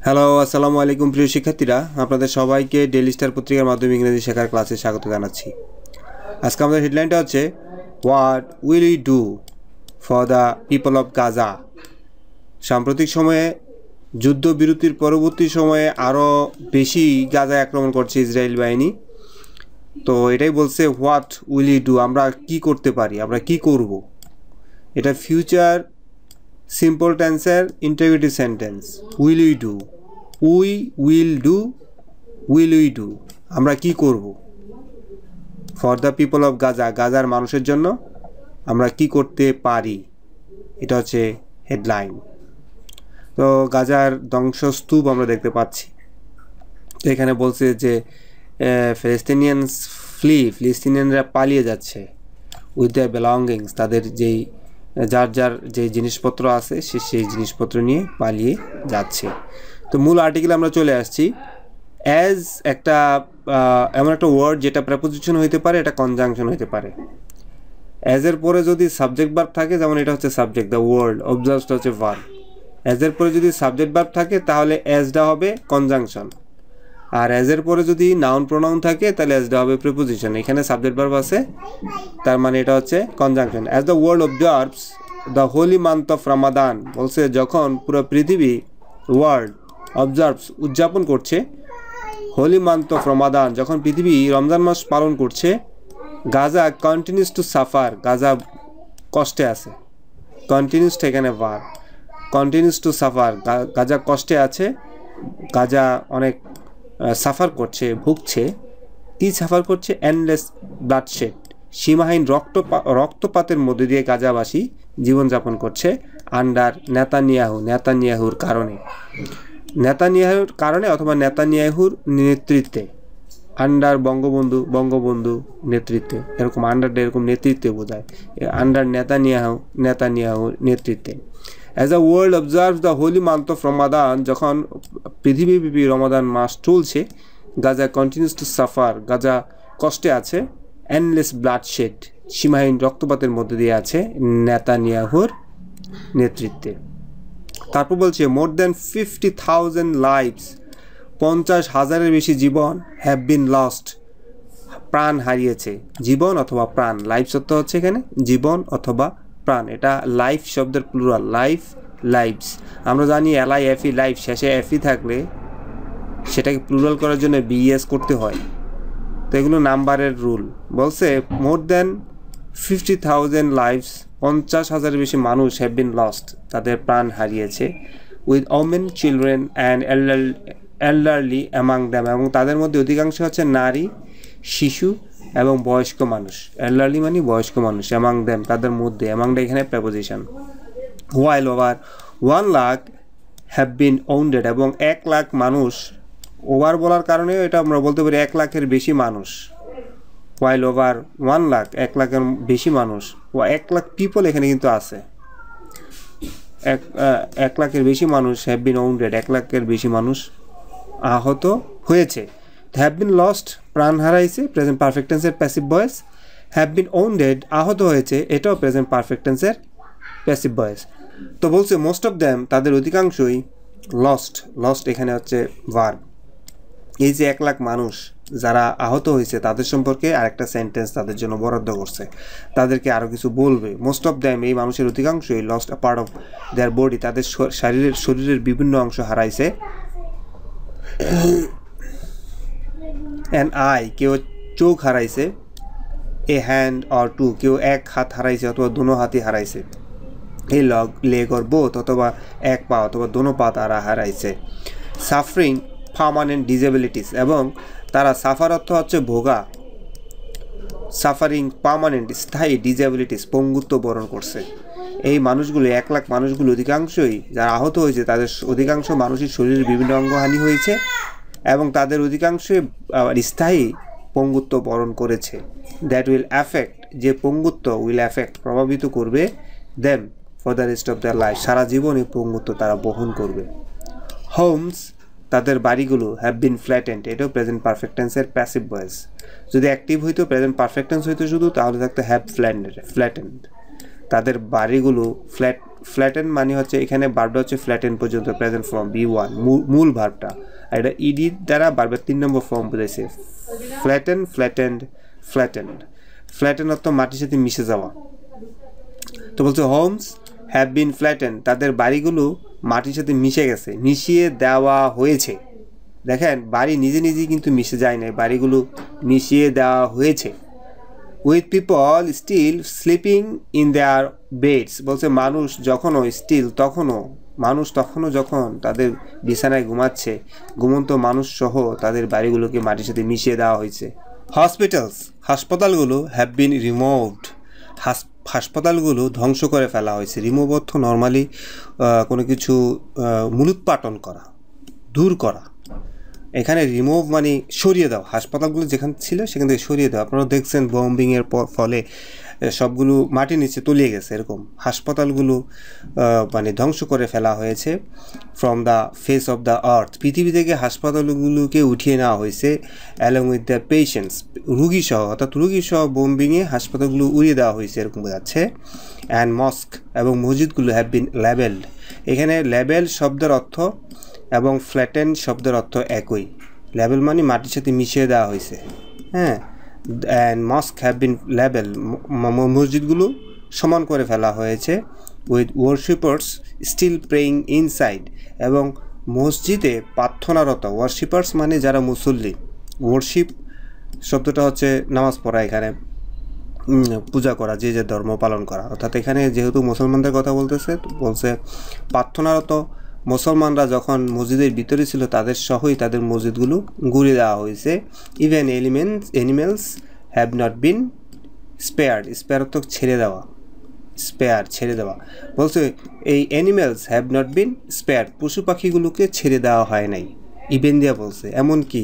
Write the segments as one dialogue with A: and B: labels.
A: Hello, আসসালামু আলাইকুম প্রিয় শিক্ষার্থীরা, আপনাদের সবাইকে ডেইলি স্টার পত্রিকার মাধ্যমে ইংরেজি শেখার ক্লাসে স্বাগত জানাচ্ছি। আজকে আমাদের হেডলাইনটা হচ্ছে what will you do for the people of Gaza. সাম্প্রতিক সময়ে যুদ্ধবিরতির পরবর্তী সময়ে আরও বেশি গাজায় আক্রমণ করছে ইসরায়েল বাহিনী। তো এটাই বলছে হোয়াট উইল ইউ ডু, আমরা কি করতে পারি, আমরা কি করব। এটা ফিউচার সিম্পল টেন্সের interrogative sentence. Will you do, will we do, আমরা কি করব। For the people of Gaza, গাজার মানুষের জন্য আমরা কি করতে পারি, এটা হচ্ছে হেডলাইন। তো গাজার ধ্বংসস্তূপ আমরা দেখতে পাচ্ছি। তো এখানে বলছে যে ফিলিস্তিনিয়ানরা পালিয়ে যাচ্ছে উইথ দ্য বিলঙ্গিংস, তাদের যার যে জিনিসপত্র আছে সেই জিনিসপত্র নিয়ে পালিয়ে যাচ্ছে। তো মূল আর্টিকেলে আমরা চলে আসছি। অ্যাজ একটা এমন একটা ওয়ার্ড যেটা প্রেপোজিশন হইতে পারে, এটা কনজাংশন হইতে পারে। অ্যাজের পরে যদি সাবজেক্ট ভার্ব থাকে, যেমন এটা হচ্ছে সাবজেক্ট, দ্য ওয়ার্ল্ড, অবজার্ভসটা হচ্ছে ভার্ব। অ্যাজের পরে যদি সাবজেক্ট ভার্ব থাকে তাহলে অ্যাজটা হবে কনজাংশন, আর অ্যাজের পরে যদি নাউন প্রোনাউন থাকে তাহলে অ্যাজটা হবে প্রিপোজিশন। এখানে সাবজেক্ট ভার্ব আছে, তার মানে এটা হচ্ছে conjunction. As the world observes the holy month of Ramadan, বলছে যখন পুরো পৃথিবী ওয়ার্ল্ড অবজার্ভস উদযাপন করছে হোলি মান্থ অফ রমাদান, যখন পৃথিবী রমজান মাস পালন করছে, Gaza continues to suffer, Gaza কষ্টে আছে। কন্টিনিউস এখানে verb, continuous to suffer, Gaza কষ্টে আছে, গাজা অনেক সাফার করছে, ভুগছে। কি সাফার করছে? এন্ডলেস ব্লাডশেড, সীমাহীন রক্তপাতের মধ্যে দিয়ে গাজাবাসী জীবনযাপন করছে। আন্ডার নেতানিয়াহুর কারণে অথবা নেতানিয়াহুর নেতৃত্বে। আন্ডার বঙ্গবন্ধু নেতৃত্বে, এরকম আন্ডারটা এরকম নেতৃত্বে বোঝায়। আন্ডার নেতানিয়াহুর নেতৃত্বে। As a world observes the holy month of Ramadan, যখন পৃথিবীব্যাপী রমাদান মাস চলছে, Gaza continues to suffer, Gaza কষ্টে আছে। এন্ডলেস ব্লাডশেড, সীমাহীন রক্তপাতের মধ্যে দিয়ে আছে নেতানিয়াহুর নেতৃত্বে। তারপর বলছে মোর দ্যান 50,000 লাইভস, 50,000-এর বেশি জীবন হ্যাভ বিন লস্ট, প্রাণ হারিয়েছে। জীবন অথবা প্রাণ, লাইফ সত্য হচ্ছে এখানে জীবন অথবা প্রাণ। এটা লাইফ শব্দের প্লুরাল, লাইভস। আমরা জানি LIFE, লাইফ, শেষে এফি থাকলে সেটাকে প্লুরাল করার জন্য BES করতে হয়। তো এগুলো নাম্বারের রুল। বলছে মোর দ্যান 50,000 লাইভস, 50,000-এর বেশি মানুষ হ্যাভ বিন লস্ট, তাদের প্রাণ হারিয়েছে। With women, children and elderly among them, এবং তাদের মধ্যে অধিকাংশ হচ্ছে নারী, শিশু এবং বয়স্ক মানুষ। এল্ডারলি মানে বয়স্ক মানুষ, অ্যামাং দ্যাম তাদের মধ্যে, অ্যামাংটা এখানে preposition. While over 1 lakh have been wounded, এবং 1 লাখ মানুষ, ওভার বলার কারণে এটা আমরা বলতে পারি 1 লাখের বেশি মানুষ। হোয়াইল ওভার 1 লাখ, 1 লাখের বেশি মানুষ, ও 1 লাখ পিপল এখানে কিন্তু আছে। 1 লাখের বেশি মানুষ হ্যাভ বিন ওউন্ডেড, 1 লাখের বেশি মানুষ আহত হয়েছে। হ্যাভ বিন লস্ট, প্রাণ হারাইছে, প্রেজেন্ট পারফেক্ট টেন্সের passive voice. Have been wounded, আহত হয়েছে, এটাও প্রেজেন্ট পারফেক্ট টেন্সের প্যাসিভ ভয়েস। তো বলছে মোস্ট অফ দ্যাম, তাদের অধিকাংশই, লস্ট এখানে হচ্ছে ভার্ব। এই যে 1 লাখ মানুষ যারা আহত হয়েছে তাদের সম্পর্কে আরেকটা সেন্টেন্স তাদের জন্য বরাদ্দ করছে, তাদেরকে আরও কিছু বলবে। মোস্ট অফ দ্যাম, এই মানুষের অধিকাংশই, lost a part of their body, তাদের শরীরের বিভিন্ন অংশ হারাইছে। অ্যান আই, কেউ চোখ হারাইছে। এ হ্যান্ড অর টু, কেউ 1 হাত হারাইছে অথবা দোনো হাতই হারাইছে। এ লেগ অর বোথ, অথবা 1 পা অথবা দোনো পা তারা হারাইছে। সাফারিং পার্মানেন্ট ডিসেবিলিটিস, এবং তারা সাফার অর্থ হচ্ছে ভোগা, সাফারিং পার্মানেন্ট স্থায়ী, ডিসেবিলিটিস পঙ্গুত্ব বরণ করছে। এই মানুষগুলো, 1 লাখ মানুষগুলো অধিকাংশই যারা আহত হয়েছে তাদের অধিকাংশ মানুষের শরীরের বিভিন্ন অঙ্গহানি হয়েছে এবং তাদের অধিকাংশই স্থায়ী পঙ্গুত্ব বরণ করেছে। দ্যাট উইল অ্যাফেক্ট, যে পঙ্গুত্ব, উইল অ্যাফেক্ট প্রভাবিত করবে, them for the rest of their life, সারা জীবন এই পঙ্গুত্ব তারা বহন করবে। হোমস, তাদের বাড়িগুলো, হ্যাভ বিন ফ্ল্যাটেন্ড, এটাও প্রেজেন্ট পারফেক্ট টেন্সের প্যাসিভ ভয়েস। যদি অ্যাক্টিভ হইতো, প্রেজেন্ট পারফেক্ট টেন্স হইতো শুধু, তাহলে থাকতো হ্যাভ ফ্ল্যাটেন্ড। তাদের বাড়িগুলো ফ্ল্যাটেন মানে হচ্ছে এখানে ভার্বটা হচ্ছে ফ্ল্যাটেন পর্যন্ত প্রেজেন্ট ফর্ম B1 মূল ভার্বটা, আর এটা ইডি দ্বারা ভার্বের 3 নম্বর ফর্ম বোঝাইছে। Flatten, flattened, flattened. ফ্ল্যাটেন অর্থ মাটির সাথে মিশে যাওয়া। তো বলছে হোমস হ্যাভ বিন ফ্ল্যাটেন, তাদের বাড়িগুলো মাটির সাথে মিশে গেছে, মিশিয়ে দেওয়া হয়েছে। দেখেন বাড়ি নিজে নিজেই কিন্তু মিশে যায় না, বাড়িগুলো মিশিয়ে দেওয়া হয়েছে। With people still sleeping in their beds, বলছে মানুষ তখনও যখন তাদের বিছানায় ঘুমাচ্ছে, ঘুমন্ত মানুষ সহ তাদের বাড়িগুলোকে মাটির সাথে মিশিয়ে দেওয়া হয়েছে। হসপিটালস, হাসপাতালগুলো হ্যাভ বিন রিমুভড, হাসপাতালগুলো ধ্বংস করে ফেলা হয়েছে। রিমুভ অর্থ নর্মালি কোনো কিছু মূলোৎপাটন করা, দূর করা। এখানে রিমুভ মানে সরিয়ে দাও, হাসপাতালগুলো যেখানে ছিল সেখান থেকে সরিয়ে দাও। আপনারা দেখছেন বম্বিংয়ের ফলে সবগুলো মাটির নিচে তলিয়ে গেছে, এরকম হাসপাতালগুলো মানে ধ্বংস করে ফেলা হয়েছে। From the face of the earth, পৃথিবী থেকে হাসপাতালগুলোকে উঠিয়ে নেওয়া হয়েছে। অ্যালং উইথ দ্য পেশেন্টস, রুগীসহ, অর্থাৎ রুগীসহ বম্বিংয়ে হাসপাতালগুলো উড়িয়ে দেওয়া হয়েছে, এরকম বোঝাচ্ছে। অ্যান্ড মস্ক, এবং মসজিদগুলো হ্যাভ বিন লেবেলড। এখানে লেবেল শব্দের অর্থ এবং ফ্ল্যাটেন শব্দের অর্থ একই। লেবেল মানে মাটির সাথে মিশিয়ে দেওয়া হয়েছে, হ্যাঁ। অ্যান্ড মস্ক হ্যাভ বিন লেবেল, মসজিদগুলো সমান করে ফেলা হয়েছে। উইথ ওয়ার্শিপার্স স্টিল প্রেয়িং ইনসাইড, এবং মসজিদে প্রার্থনারত, ওয়ার্শিপার্স মানে যারা মুসল্লি, ওয়ার্শিপ শব্দটা হচ্ছে নামাজ পড়া, এখানে পূজা করা, যে যে ধর্ম পালন করা। অর্থাৎ এখানে যেহেতু মুসলমানদের কথা বলছে পার্থনারত মুসলমানরা যখন মসজিদের ভিতরে ছিল তাদের সহই তাদের মসজিদগুলো ঘুরিয়ে দেওয়া হয়েছে। Even animals have not been spared, spare অর্থ ছেড়ে দেওয়া। বলছে এই animals have not been spared, পশু পাখিগুলোকে ছেড়ে দেওয়া হয় নাই। ইভেন দিয়া বলছে এমনকি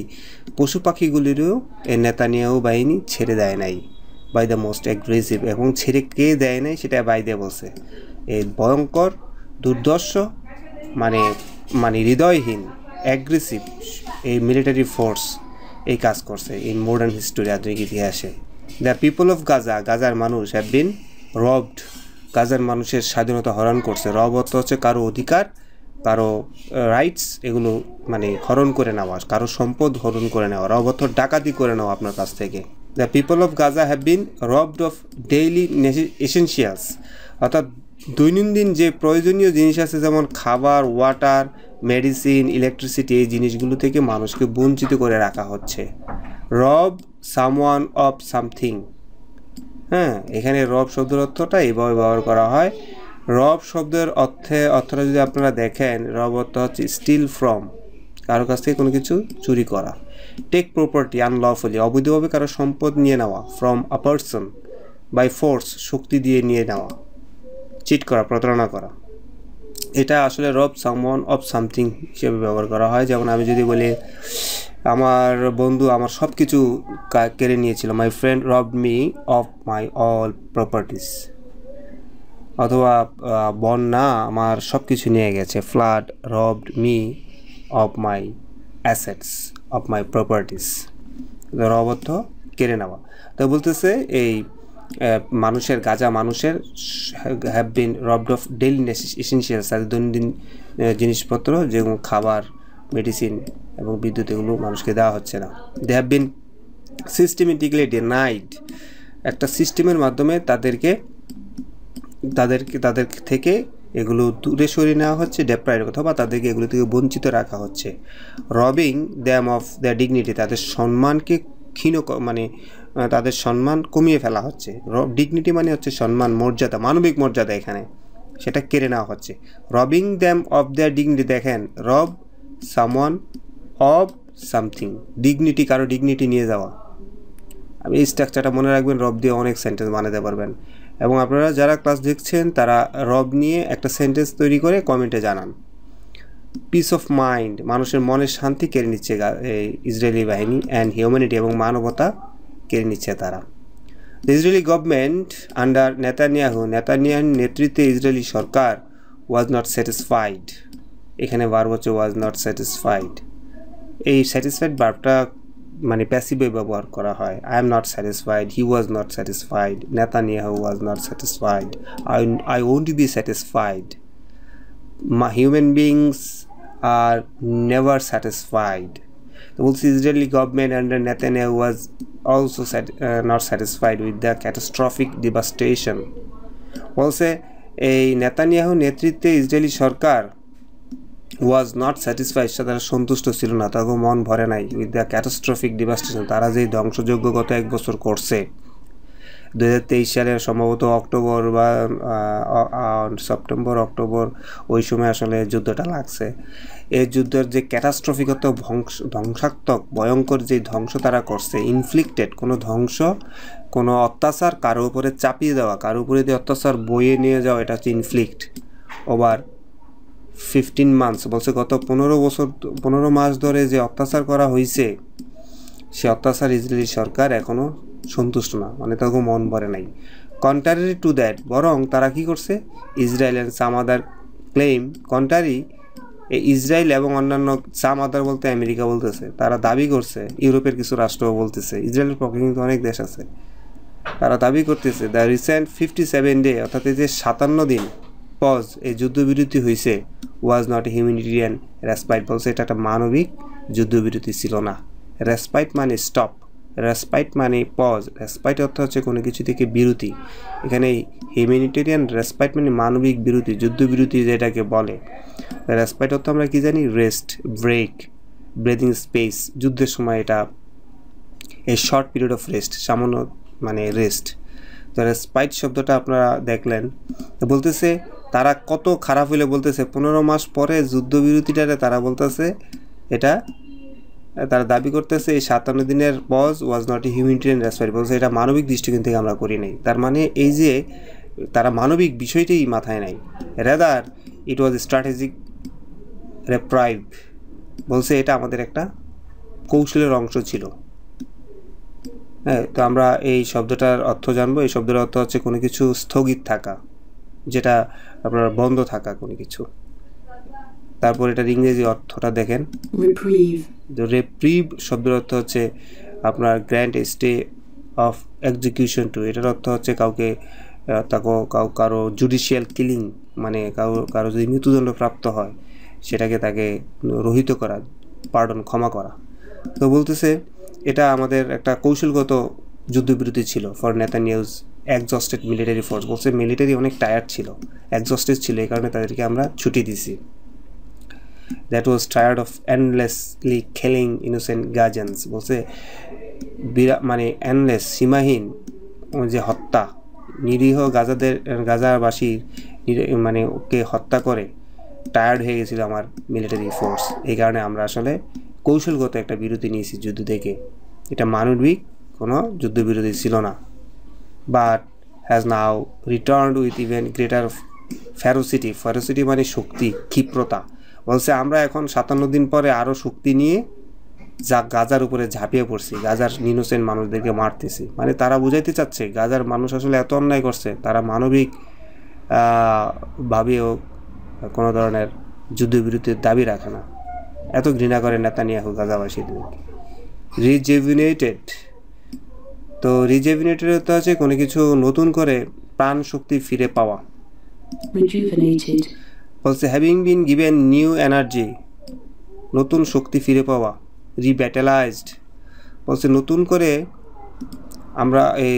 A: পশু পাখিগুলিরও নেতানিয়াহু বাহিনী ছেড়ে দেয় নাই। বাই দ্য মোস্ট অ্যাগ্রেসিভ, এবং ছেড়ে কে দেয় নাই সেটা বাই দিয়ে বলছে। এই ভয়ঙ্কর দুর্দর্শ মানে হৃদয়হীন অ্যাগ্রেসিভ এই মিলিটারি ফোর্স এই কাজ করছে এই মডার্ন হিস্টোরি, আধুনিক ইতিহাসে। দ্য পিপল অফ গাজার মানুষ হ্যাভ বিন রবড, গাজার মানুষের স্বাধীনতা হরণ করছে। রব অর্থ হচ্ছে কারো অধিকার, কারো রাইটস, এগুলো মানে হরণ করে নেওয়া, কারো সম্পদ হরণ করে নেওয়া। রব অর্থ ডাকাতি করে নেওয়া আপনার কাছ থেকে। The people of Gaza have been robbed of daily essentials, অর্থাৎ দৈনন্দিন যে প্রয়োজনীয় জিনিস আছে যেমন খাবার, ওয়াটার, মেডিসিন, ইলেকট্রিসিটি, এই জিনিসগুলো থেকে মানুষকে বঞ্চিত করে রাখা হচ্ছে। রব সামওয়ান অফ সামথিং, হ্যাঁ, এখানে রব শব্দের অর্থটা এইভাবে ব্যবহার করা হয়। রব শব্দের অর্থটা যদি আপনারা দেখেন, রব অর্থ হচ্ছে স্টিল ফ্রম, কারো কাছ থেকে কোনো কিছু চুরি করা। টেক প্রপার্টি আনলফুলি, অবৈধভাবে কারো সম্পদ নিয়ে নেওয়া। From a person by force, শক্তি দিয়ে নিয়ে নেওয়া, চিট করা, প্রতারণা করা। এটা আসলে রব সামওয়ান অফ সামথিং হিসেবে ব্যবহার করা হয়। যেমন আমি যদি বলি আমার বন্ধু আমার সব কিছু কেড়ে নিয়েছিল, my friend robbed me of my all properties. অথবা বন্যা আমার সব কিছু নিয়ে গেছে, flood robbed me of my assets of my properties. রব অর্থ কেড়ে নেওয়া। তো বলতেছে এই গাজা মানুষের have been robbed of daily essentials, তাদের দৈনন্দিন জিনিসপত্র যেমন খাবার, মেডিসিন এবং বিদ্যুৎ, এগুলো মানুষকে দেওয়া হচ্ছে না। They have been systematically denied, একটা সিস্টেমের মাধ্যমে তাদের থেকে এগুলো দূরে সরিয়ে নেওয়া হচ্ছে, ডেপ্রাইড অথবা তাদেরকে এগুলো থেকে বঞ্চিত রাখা হচ্ছে। রবিং দ্যাম অফ দ্য ডিগনিটি, তাদের সম্মানকে তাদের সম্মান কমিয়ে ফেলা হচ্ছে। ডিগনিটি মানে হচ্ছে সম্মান, মর্যাদা, মানবিক মর্যাদা, এখানে সেটা কেড়ে নেওয়া হচ্ছে। রবিং দ্যাম অফ দ্যার ডিগনিটি, দেখেন রব সামওয়ান অফ সামথিং, ডিগনিটি, কারো ডিগনিটি নিয়ে যাওয়া। আমি এই স্ট্রাকচারটা মনে রাখবেন, রব দিয়ে অনেক সেন্টেন্স বানাতে পারবেন। এবং আপনারা যারা ক্লাস দেখছেন তারা রব নিয়ে একটা সেন্টেন্স তৈরি করে কমেন্টে জানান। পিস অফ মাইন্ড, মানুষের মনের শান্তি কেড়ে নিচ্ছে ইসরায়েলি বাহিনী। অ্যান্ড হিউম্যানিটি, এবং মানবতা কেড়ে নিচ্ছে তারা। দ্য ইসরায়েলি গভর্নমেন্ট আন্ডার নেতানিয়াহুর নেতৃত্বে Israeli Sarkar was not satisfied, এখানে ভার্ব হচ্ছে ওয়াজ নট স্যাটিসফাইড। এই স্যাটিসফাইড ভার্বটা মানে প্যাসিভে ব্যবহার করা হয়। I am not satisfied, he was not satisfied, Netanyahu was not satisfied, I won't be satisfied, human beings are never satisfied. তো বলছে Israeli government under Netanyahu was also not satisfied with the catastrophic devastation. বলছে এই Netanyahu নেতৃত্বে Israeli Sarkar was not satisfied, তারা সন্তুষ্ট ছিল না, তাকে মন ভরে নাই উইথ দ্য ক্যাটাস্ট্রফিক ডিভাস্টেশন, তারা যেই ধ্বংসযজ্ঞ গত 1 বছর করছে। 2023 সালের সম্ভবত অক্টোবর বা সেপ্টেম্বর অক্টোবর ওই সময় আসলে যুদ্ধটা লাগছে। এই যুদ্ধের যে ক্যাটাস্ট্রফিকত ধ্বংসাত্মক ভয়ঙ্কর যে ধ্বংস তারা করছে, ইনফ্লিক্টেড কোনো ধ্বংস, কোনো অত্যাচার কারো উপরে চাপিয়ে দেওয়া, কারো উপরে যে অত্যাচার বয়ে নিয়ে যাওয়া, এটা হচ্ছে ইনফ্লিক্ট ওভার 15 মান্থস। বলছে গত 15 মাস ধরে যে অত্যাচার করা হয়েছে, সে অত্যাচার ইসরায়েলি সরকার এখনও সন্তুষ্ট না, মানে তাকে মন ভরে নাই। কন্ট্রারি টু দ্যাট, বরং তারা কি করছে, Israel and some other claim, contrary Israel এবং অন্যান্য, সাম আদার বলতে আমেরিকা বলতেছে, তারা দাবি করছে, ইউরোপের কিছু রাষ্ট্রও বলতেছে, ইসরায়েলের পক্ষে কিন্তু অনেক দেশ আছে, তারা দাবি করতেছে দ্য রিসেন্ট 57 ডে, অর্থাৎ এই যে 57 দিন পজ এই যুদ্ধবিরতি হয়েছে, ওয়াজ নট এ হিউম্যানিটেরিয়ান রেসপাইট। বলছে এটা একটা মানবিক যুদ্ধবিরতি ছিল না। রেসপাইট মানে স্টপ, রেসপাইট মানে পজ, রেসপাইট অর্থ হচ্ছে কোনো কিছু থেকে বিরতি। এখানে হিউম্যানিটেরিয়ান রেসপাইট মানে মানবিক বিরতি, যুদ্ধবিরতি যেটাকে বলে। রেসপাইট অর্থ আমরা কি জানি, রেস্ট, ব্রেক, ব্রেদিং স্পেস। যুদ্ধের সময় এটা a short period of rest, সামান্য মানে রেস্ট। তো রেসপাইট শব্দটা আপনারা দেখলেন, বলতেছে তারা কত খারাপ হইলে বলতেছে 15 মাস পরে যুদ্ধবিরতিটারে তারা বলতেছে এটা, তারা দাবি করতেছে এই 57 দিনের pause was not a humanitarian respite. বলছে এটা মানবিক দৃষ্টিকোণ থেকে আমরা করি নাই। তার মানে এই যে তারা মানবিক বিষয়টাই মাথায় নাই, রেদার ইট ওয়াজ স্ট্র্যাটেজিক রেপ্রাইভ। বলছে এটা আমাদের একটা কৌশলের অংশ ছিল। হ্যাঁ, তো আমরা এই শব্দটার অর্থ জানবো। এই শব্দের অর্থ হচ্ছে কোনো কিছু স্থগিত থাকা, যেটা আপনার বন্ধ থাকা কোনো কিছু। তারপর এটার ইংরেজি অর্থটা দেখেন, রিপ্রিভ। রিপ্রিভ শব্দের অর্থ হচ্ছে আপনার grant stay of execution to. এটার অর্থ হচ্ছে কাউকে কারো জুডিশিয়াল কিলিং, মানে কারো যদি মৃত্যুদণ্ড প্রাপ্ত হয় সেটাকে তাকে রহিত করা, পার্ডন, ক্ষমা করা। তো বলতেছে এটা আমাদের একটা কৌশলগত যুদ্ধবিরতি ছিল for Netanyahu's exhausted military force. বলছে মিলিটারি অনেক টায়ার্ড ছিল, এক্সস্টেড ছিল, এই কারণে তাদেরকে আমরা ছুটি দিছি। That was tired of endlessly killing innocent Gazans. বলছে মানে এন্ডলেস, সীমাহীন যে হত্যা, নিরীহ গাজাবাসীর মানে ওকে হত্যা করে টায়ার্ড হয়ে গেছিল আমার মিলিটারি ফোর্স, এই কারণে আমরা আসলে কৌশলগত একটা বিরতি নিয়েছি যুদ্ধ থেকে। এটা মানবিক কোনো যুদ্ধবিরতি ছিল না। But has now returned with even greater ferocity. Ferocity মানে শক্তি, ক্ষিপ্রতা। বলছে আমরা এখন 57 দিন পরে আরও শক্তি নিয়ে গাজার উপরে ঝাঁপিয়ে পড়ছি, গাজার ইনোসেন্ট মানুষদেরকে মারতেছি। মানে তারা বুঝাইতে চাচ্ছে গাজার মানুষ আসলে এত অন্যায় করছে, তারা মানবিক ভাবেও কোনো ধরনের যুদ্ধবিরতির দাবি রাখে না, এত ঘৃণা করে নেতানিয়াহু গাজাবাসীদেরকে। রিজেভিনেটেড, তো রিজেভিনেটেড হতে হচ্ছে কোনো কিছু নতুন করে প্রাণ শক্তি ফিরে পাওয়া। রিজুভেনেটেড বলছে having been given new energy, নতুন শক্তি ফিরে পাওয়া। রিব্যাটালাইজড বলছে নতুন করে আমরা এই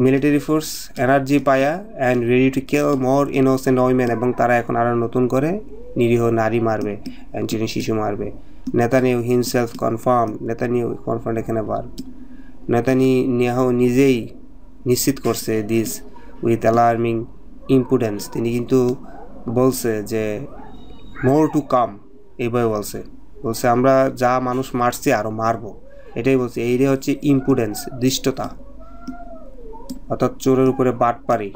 A: মিলিটারি ফোর্স এনার্জি পায়া and ready to kill more innocent women, এবং তারা এখন আরও নতুন করে নিরীহ নারী মারবে, অ্যান্টিনি শিশু মারবে। Netanyahu himself confirm, Netanyahu confirm এখানে বার, নেতানিয়াহু নিজেই নিশ্চিত করছে দিস উইথ অ্যালার্মিং ইম্পুডেন্স। তিনি কিন্তু বলছে যে মোর টু কাম, এইভাবে বলছে আমরা যা মানুষ মারছি আরও মারবো, এটাই বলছে। এইটাই হচ্ছে ইম্পুডেন্স, দৃষ্টতা, অর্থাৎ চোরের উপরে বাটপারি,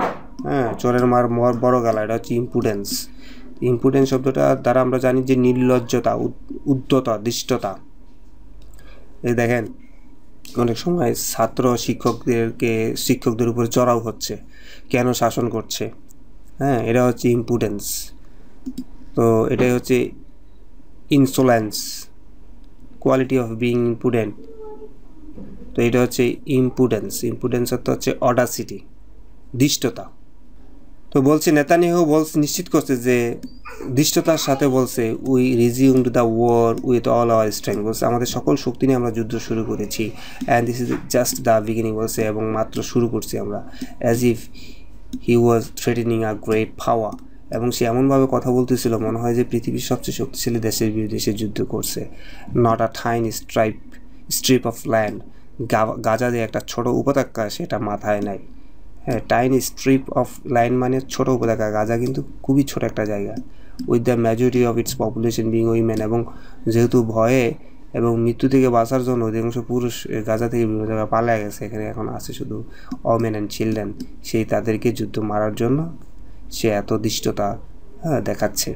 A: হ্যাঁ, চোরের মার বড় গালা, এটা হচ্ছে ইম্পুডেন্স। ইম্পুডেন্স শব্দটা দ্বারা আমরা জানি যে নির্লজ্জতা, উদ্ধতা, দৃষ্টতা। এই দেখেন অনেক সময় ছাত্র শিক্ষকদের উপর চড়াও হচ্ছে, কেন শাসন করছে, হ্যাঁ, এটা হচ্ছে ইম্পুডেন্স। তো এটাই হচ্ছে ইনসোলেন্স, কোয়ালিটি অফ বিং ইম্পুডেন্ট, তো এটা হচ্ছে ইম্পুডেন্স। ইম্পুডেন্স অর্থ হচ্ছে অডাসিটি, ধৃষ্টতা। তো বলছে নেতানিয়াহু নিশ্চিত করছে যে ধৃষ্টতার সাথে বলছে we resumed the war with all our strength, বলছে আমাদের সকল শক্তি নিয়ে আমরা যুদ্ধ শুরু করেছি, and this is just the beginning, বলছে এবং মাত্র শুরু করছি আমরা, as if he was threatening a great power, এবং সে এমনভাবে কথা বলতেছিল মনে হয় যে পৃথিবীর সবচেয়ে শক্তিশালী দেশের বিরুদ্ধে সে যুদ্ধ করছে। Not a tiny strip of land, Gaza যে একটা ছোট উপত্যকা সেটা মাথায় নাই। হ্যাঁ, টাইনি স্ট্রিপ অফ ল্যান্ড মানে ছোট উপত্যকা, গাজা কিন্তু খুবই ছোট একটা জায়গা। With the majority of its population being women, এবং যেহেতু ভয়ে এবং মৃত্যু থেকে বাঁচার জন্য অধিকাংশ পুরুষ গাজা থেকে বিভিন্ন জায়গায় পালিয়ে গেছে, এখানে এখন আছে শুধু ওমেন অ্যান্ড চিলড্রেন, সেই তাদেরকে যুদ্ধ মারার জন্য সে এত ধৃষ্টতা দেখাচ্ছে।